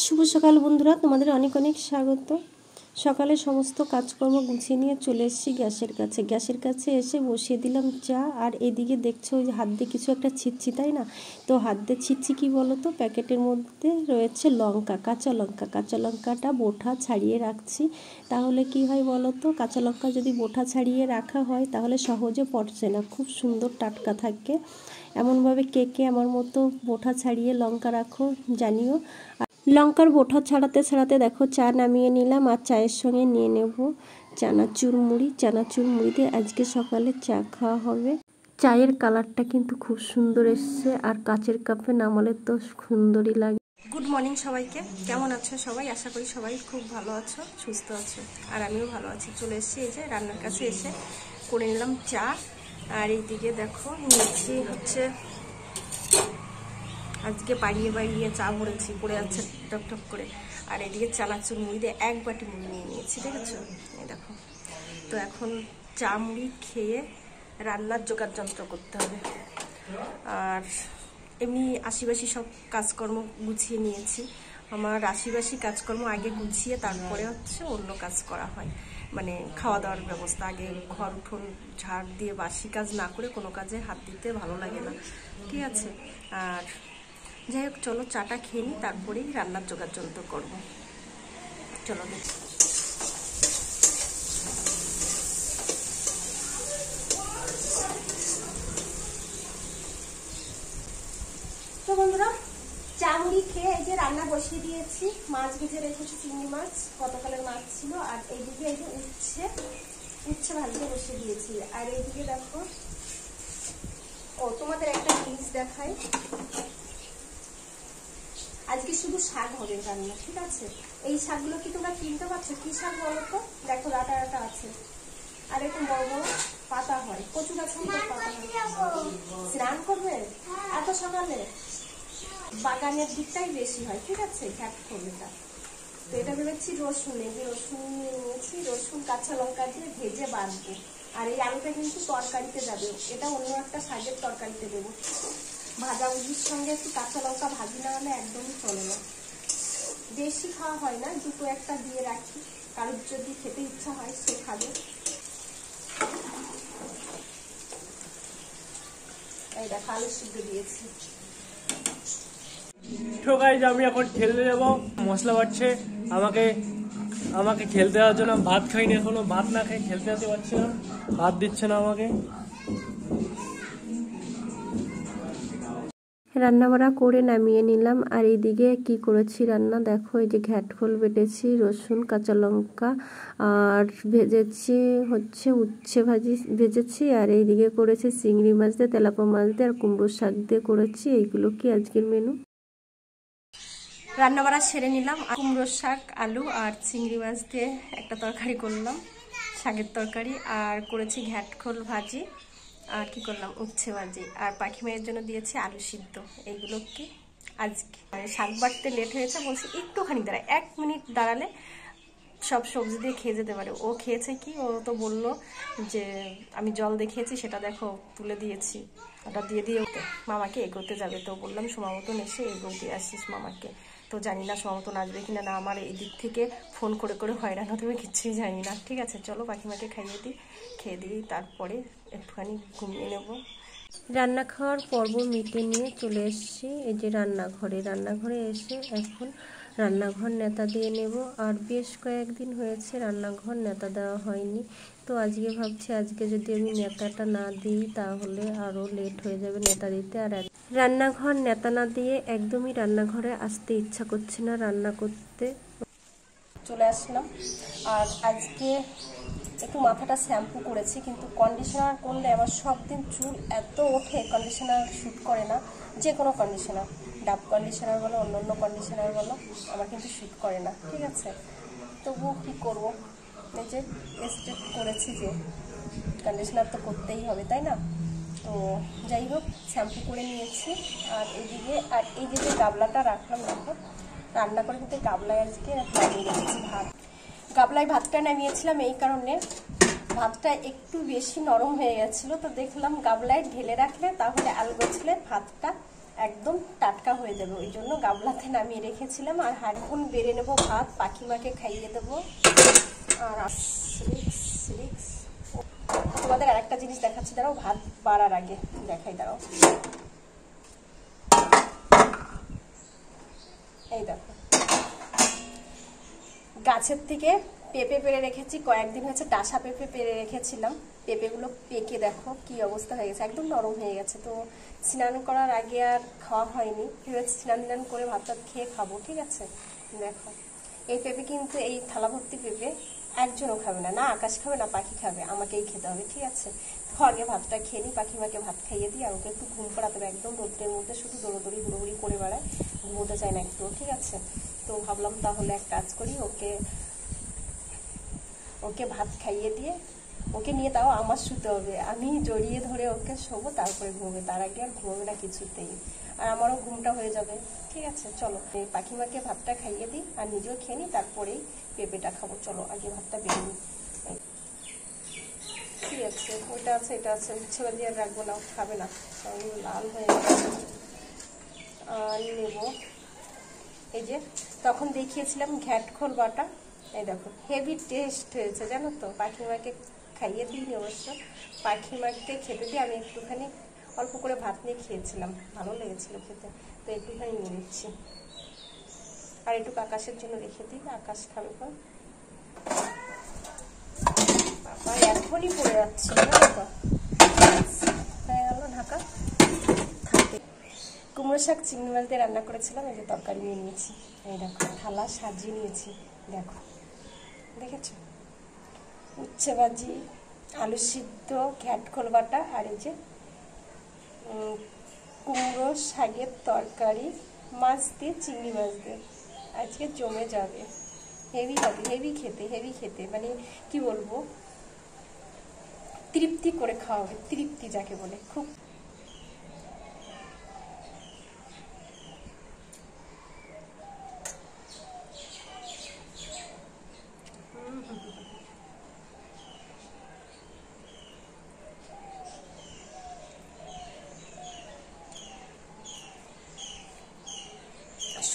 শুভ সকাল বন্ধুরা, তোমাদের অনেক অনেক স্বাগত। সকালে সমস্ত কাজকর্ম গুছিয়ে নিয়ে চলে এসেছি গ্যাসের কাছে এসে বসিয়ে দিলাম চা। আর এদিকে দেখছো ওই হাত দিয়ে কিছু একটা ছিটছি, তাই না? তো হাত দিয়ে ছিটছি কি বলো তো, প্যাকেটের মধ্যে রয়েছে লঙ্কা, কাঁচা লঙ্কাটা বোটা ছাড়িয়ে রাখছি। তাহলে কি হয় বলো তো, কাঁচা লঙ্কা যদি বোটা ছাড়িয়ে রাখা হয় তাহলে সহজে পচে না, খুব সুন্দর টাটকা থাকে। এমনভাবে কে কে আমার মতো বোটা ছাড়িয়ে লঙ্কা রাখো জানিও। লঙ্কার বোটা ছাড়াতে ছাড়াতে দেখো চা নামিয়ে নিলাম, আর চায়ের সঙ্গে নিয়ে নেব চানাচুর মুড়ি দিয়ে আজকে সকালে চা খাওয়া হবে। চায়ের কালারটা কিন্তু খুব সুন্দর এসছে, আর কাচের কাপে নামালে তো সুন্দরই লাগে। গুড মর্নিং সবাইকে, কেমন আছো সবাই? আশা করি সবাই খুব ভালো আছো, সুস্থ আছো, আর আমিও ভালো আছি। চলে এসেছি এই যে রান্নার কাছে, এসে করে নিলাম চা। আর এইদিকে দেখো নিয়েছি হচ্ছে, আজকে বাড়িয়ে চা ভরেছি, পড়ে যাচ্ছে টপ টপ করে। আর এদিকে চানাচুর মুড়ি দিয়ে এক বাটি মুড়ি নিয়ে নিয়েছি, দেখেছো? এই দেখো। তো এখন চা মুড়ি খেয়ে রান্নার জোগাড় যন্ত্র করতে হবে। আর এমনি আশিবাসি সব কাজকর্ম গুছিয়ে নিয়েছি। আমার আশিবাসি কাজকর্ম আগে গুছিয়ে তারপরে হচ্ছে অন্য কাজ করা হয়, মানে খাওয়া দাওয়ার ব্যবস্থা। আগে ঘর উঠোন ঝাড় দিয়ে বাসি কাজ না করে কোনো কাজে হাত দিতে ভালো লাগে না, ঠিক আছে? আর যাই হোক, চলো চাটা খেয়ে নিই, তারপরেই রান্নার জোগাড় যন্ত্র করবো। চলো দেখি। তো বন্ধুরা, চা মুড়ি খেয়ে এই যে রান্না বসিয়ে দিয়েছি। মাছ ভেজে রেখেছি, চিংড়ি মাছ, গতকালের মাছ ছিল। আর এইদিকে এই যে উচ্ছে ভাজতে বসিয়ে দিয়েছি। আর এইদিকে দেখো, তোমাদের একটা জিনিস দেখাই। আজকে শুধু শাক হবে রান্না, ঠিক আছে? এই শাকগুলো কি তোমরা কিনতে পারছো? কি শাক বলো তো? দেখো রাটা আছে, আর একটু বড় বড় পাতা হয়। কচু গাছ থেকে পাতা হয়। স্নান করবে এত সকালে? বাগানের দিকটাই বেশি হয়, ঠিক আছে? ঘাট করবেটা। তো এটা ভেবেছি রসুন নিয়ে নিয়েছি, রসুন কাঁচা লঙ্কা দিয়ে ভেজে বাঁধবো। আর এই আলুটা কিন্তু তরকারিতে যাবে, এটা অন্য একটা শাকের তরকারিতে দেবো। ভাজাভুজির সঙ্গে একটু কাঁচা লঙ্কা ভাজি না হলে একদমই চলে না। বেশি খাওয়া হয় না, দুটো একটা দিয়ে রাখি, কারোর যদি খেতে ইচ্ছা হয় সে খাবে। এই দেখো আলু সিদ্ধ দিয়েছি। তো গাইস, আমি এখন খেলতে যাবো। মশলা বাড়ছে, আমাকে খেলতে যাওয়ার জন্য। ভাত খাইনি এখনো, ভাত না খাই খেলতে যেতে পারছি না, ভাত দিচ্ছে না আমাকে। রান্না বাড়া করে নামিয়ে নিলাম। আর এইদিকে কি করেছি রান্না দেখো, এই যে ঘ্যাটখোল বেটেছি, রসুন কাঁচা লঙ্কা, আর ভেজেছি হচ্ছে উচ্ছে ভেজেছি। আর এইদিকে করেছি চিংড়ি মাছ দিয়ে, তেলাপা মাছ দিয়ে, আর কুমড়ো শাক দিয়ে করেছি। এইগুলো কি আজকের মেনু। রান্না বাড়া সেরে নিলাম। কুমড়ো শাক, আলু আর চিংড়ি মাছ দিয়ে একটা তরকারি করলাম, শাকের তরকারি। আর করেছি ঘ্যাটখোল ভাজি, আর কি করলাম উচ্ছে ভাজি। আর পাখি মেয়ের জন্য দিয়েছি আলু সিদ্ধ। এইগুলো কি আজকে শাক বাটতে লেট হয়েছে, বলছি একটুখানি দাঁড়ায়, 1 মিনিট দাঁড়ালে সব সবজি দিয়ে খেয়ে যেতে পারে। ও খেয়েছে কি, ও তো বললো যে আমি জল দেখিয়েছি, সেটা দেখো তুলে দিয়েছি, ওটা দিয়ে ওকে মামাকে এগোতে যাবে। তো বললাম সময় মতন এসে এগো দিয়ে আসিস মামাকে। তো জানি না সময় মতন আসবে কিনা না, আমার এই দিক থেকে ফোন করে হয়রান হতে হবে, কিচ্ছুই জানি না, ঠিক আছে? চলো পাখিমাকে খেয়ে দিই, তারপরে একটুখানি ঘুমিয়ে নেব। রান্না খাওয়ার পর্ব মিটে নিয়ে চলে এসেছি এই যে রান্নাঘরে এসে এখন রান্নাঘর নেতা দিয়ে নেব। আর বেশ কয়েকদিন হয়েছে রান্নাঘর নেতা দেওয়া হয়নি। তো আজকে ভাবছি, আজকে যদি আমি নেতাটা না দিই তাহলে আরও লেট হয়ে যাবে নেতা দিতে। আর রান্নাঘর নেতা না দিয়ে একদমই রান্নাঘরে আসতে ইচ্ছা করছে না রান্না করতে। চলে আসলাম। আর আজকে একটু মাথাটা শ্যাম্পু করেছি, কিন্তু কন্ডিশনার করলে আমার সব দিন চুল এত ওঠে, কন্ডিশনার শ্যুট করে না। যে কোনো কন্ডিশনার, ডাব কন্ডিশনার বলো, অন্য কন্ডিশনার বলো, আমার কিন্তু শ্যুট করে না, ঠিক আছে? তবুও কী করবো, এই যে স্টেপ করেছি যে কন্ডিশনার তো করতেই হবে, তাই না? তো যাই হোক, শ্যাম্পু করে নিয়েছি। আর এইদিকে এই যে গাবলাটা রাখলাম দেখো, রান্না করে কিন্তু গাবলায় আজকে নামিয়ে রেখেছি ভাত। গাবলায় ভাতটা নামিয়েছিলাম এই কারণে, ভাতটা একটু বেশি নরম হয়ে গেছিলো। তো দেখলাম গাবলায় ঢেলে রাখলে তাহলে আলগোছলে ভাতটা একদম টাটকা হয়ে যাবে, ওই জন্য গামলাতে নামিয়ে রেখেছিলাম। আর এখন বেড়ে নেবো ভাত, পাখিমাকে খাইয়ে দেবো। আর তোমাদের আরেকটা জিনিস দেখাচ্ছি, দাঁড়াও, ভাত বাড়ার আগে দেখাই, দাঁড়াও। এই দেখো, গাছের থেকে পেঁপে পেড়ে রেখেছি, কয়েকদিন হয়েছে ডাসা পেঁপে পেড়ে রেখেছিলাম। পেঁপেগুলো পেকে দেখো কি অবস্থা হয়ে গেছে, একদম নরম হয়ে গেছে। তো স্নান করার আগে আর খাওয়া হয়নি, ভেবেছি স্নান করে ভাত টাত খেয়ে খাবো, ঠিক আছে। দেখো এই পেঁপে কিন্তু, এই থালা ভর্তি পেঁপে একজনও খাবে না, না আকাশ খাবে না পাখি খাবে, আমাকেই খেতে হবে, ঠিক আছে। তো আগে ভাতটা খেয়ে নিই, পাখিমাকে ভাত খাইয়ে দিই। আর ওকে একটু ঘুম পাড়াতে হবে, একদম রোদ্রের মধ্যে শুধু দৌড়োদৌড়ি হুড়োহুড়ি করে বেড়ায়, ঘুমোতে চায় না একটু, ঠিক আছে। তো ভাবলাম তাহলে এক কাজ করি, ওকে ভাত খাইয়ে দিয়ে ওকে নিয়ে, তাও আমার শুতে হবে, আমি জড়িয়ে ধরে ওকে শোবো, তারপরে ঘুমোবে, তার আগে আর ঘুমোবে না কিছুতেই, আর আমারও ঘুমটা হয়ে যাবে, ঠিক আছে। চলো এই পাখিমাকে ভাতটা খাইয়ে দিই, আর নিজেও খেয়ে নিই, তারপরেই পেঁপেটা খাবো। চলো আগে ভাতটা বেড়ে নিই। কি আছে, ওইটা আছে, এটা আছে, উচ্ছে ভাজি আর রাখবো না, খাবে না, লাল হয়ে গেছে। আর নেবো, এই যে তখন দেখিয়েছিলাম ঘ্যাটখোল বাটা, এই দেখো হেভি টেস্ট হয়েছে জানো তো। পাখিমাকে খাইয়ে দিইনি অবশ্য, পাখিমাকে খেতে দিয়ে আমি একটুখানি অল্প করে ভাত নিয়ে খেয়েছিলাম, ভালো লেগেছিল খেতে, তো একটুখানি নিয়ে নিচ্ছি। আর একটু আকাশের জন্য রেখে দিই, আকাশ খাবে পর। বাবা এখনই পড়ে যাচ্ছে ঢাকা। কুমড়ো শাক চিংড়ি মাছ দিয়ে রান্না করেছিলাম, এই যে তরকারি নিয়ে নিয়েছি, এই দেখো থালা সাজিয়ে নিয়েছি, দেখো দেখেছো, উচ্ছে ভাজি, আলু সিদ্ধ, ঘ্যাটখোল বাটা, আর এই যে কুমড়ো শাকের তরকারি, মাছ দিয়ে চিংড়ি মাছ দিয়ে, আজকে জমে যাবে, হেভি হবে, হেভি খেতে, মানে কি বলবো, তৃপ্তি করে খাওয়া হবে, তৃপ্তি যাকে বলে, খুব।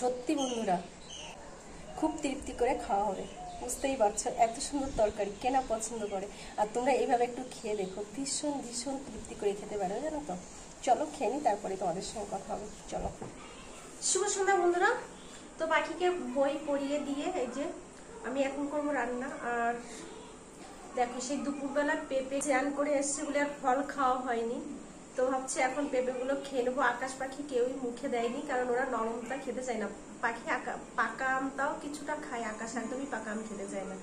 সত্যি বন্ধুরা, খুব তৃপ্তি করে খাওয়া হবে, বুঝতেই পারছো, এত সুন্দর তরকারি কেনা পছন্দ করে। আর তোমরা এইভাবে একটু খেয়ে দেখো, ভীষণ ভীষণ তৃপ্তি করে খেতে পারো, জানো তো। চলো খেয়ে নি, তারপরে তোমাদের সঙ্গে কথা হবে, চলো। শুভ সন্ধ্যা বন্ধুরা, তো পাখিকে বই পড়িয়ে দিয়ে এই যে আমি এখন করবো রান্না। আর দেখো সেই দুপুরবেলা পেঁপে স্নান করে এসছে বলে আর ফল খাওয়া হয়নি, তো ভাবছি এখন পেঁপেগুলো খেয়ে নেবো। আকাশ পাখি কেউই মুখে দেয়নি, কারণ ওরা নরমটা খেতে চায় না। পাখি পাকা আমটাও কিছুটা খায়, আকাশ একদমই পাকা আম খেতে চায় না।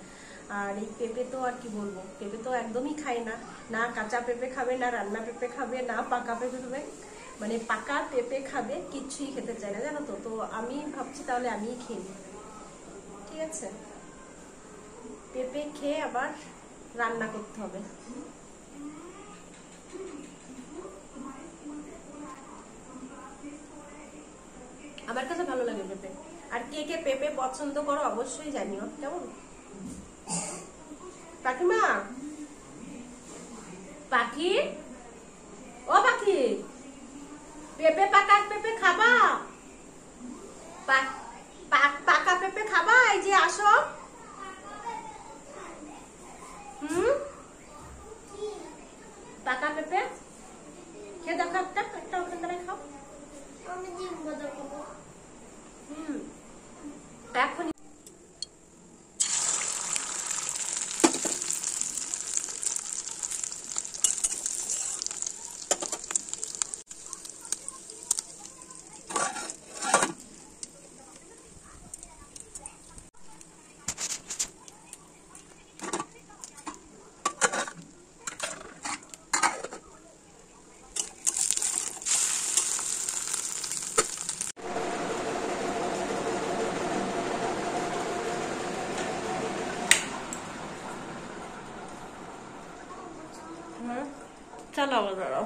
আর এই পেঁপে তো আর কি বলবো, পেঁপে তো একদমই খায় না, না কাঁচা পেঁপে খাবে, না রান্না পেঁপে খাবে, না পাকা পেঁপে খাবে, মানে পাকা পেঁপে খাবে, কিচ্ছুই খেতে চায় না, জানো তো। তো আমি ভাবছি তাহলে আমিই খেয়ে নিই, ঠিক আছে। পেঁপে খেয়ে আবার রান্না করতে হবে। আমার কাছে ভালো লাগে পেঁপে। আর কে কে পেঁপে পছন্দ করো অবশ্যই জানিও, কেমন। কাকিমা, পাখি, ও পাখি, পেঁপে, পাকা পেঁপে খাবা? পাকা পেঁপে খাবা? এই যে আসো। পাকা পেঁপে খেয়ে দেখো, একটা ওখান থেকে খাও। এখন চালাও, দাঁড়াও,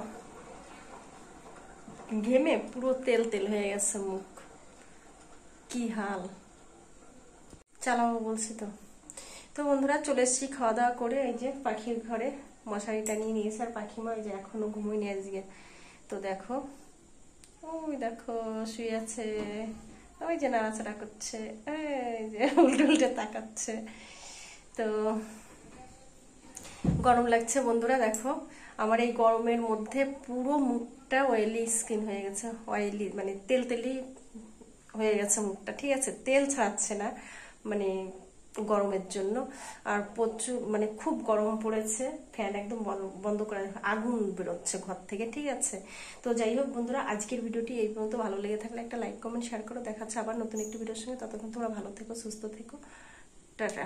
ঘেমে পুরো তেল তেল হয়ে গেছে মুখ, কি হাল। চালাও বলছি তো। তো বন্ধুরা চলে এসেছি খাওয়া দাওয়া করে, এই যে পাখির ঘরে মশারিটা নিয়ে নিয়েছে, আর পাখিমা এই যে এখনো ঘুমোয়নি আজকে। তো দেখো ওই দেখো শুয়ে আছে, ওই যে নাড়াচাড়া করছে, এই যে উল্টে উল্টে তাকাচ্ছে। তো গরম লাগছে বন্ধুরা, দেখো আমার এই গরমের মধ্যে পুরো মুখটা অয়েলি স্কিন হয়ে গেছে, অয়েলি মানে তেল তেলি হয়ে গেছে মুখটা, ঠিক আছে, তেল ছাড়ছে না মানে গরমের জন্য। আর প্রচুর মানে খুব গরম পড়েছে, ফ্যান একদম বন্ধ করে, আগুন বেরোচ্ছে ঘর থেকে, ঠিক আছে। তো যাই হোক বন্ধুরা, আজকের ভিডিওটি এই পর্যন্ত। ভালো লেগে থাকলে একটা লাইক কমেন্ট শেয়ার করো। দেখাচ্ছে আবার নতুন একটি ভিডিওর সঙ্গে, ততক্ষণ তোমরা ভালো থেকো, সুস্থ থেকো, টাটা।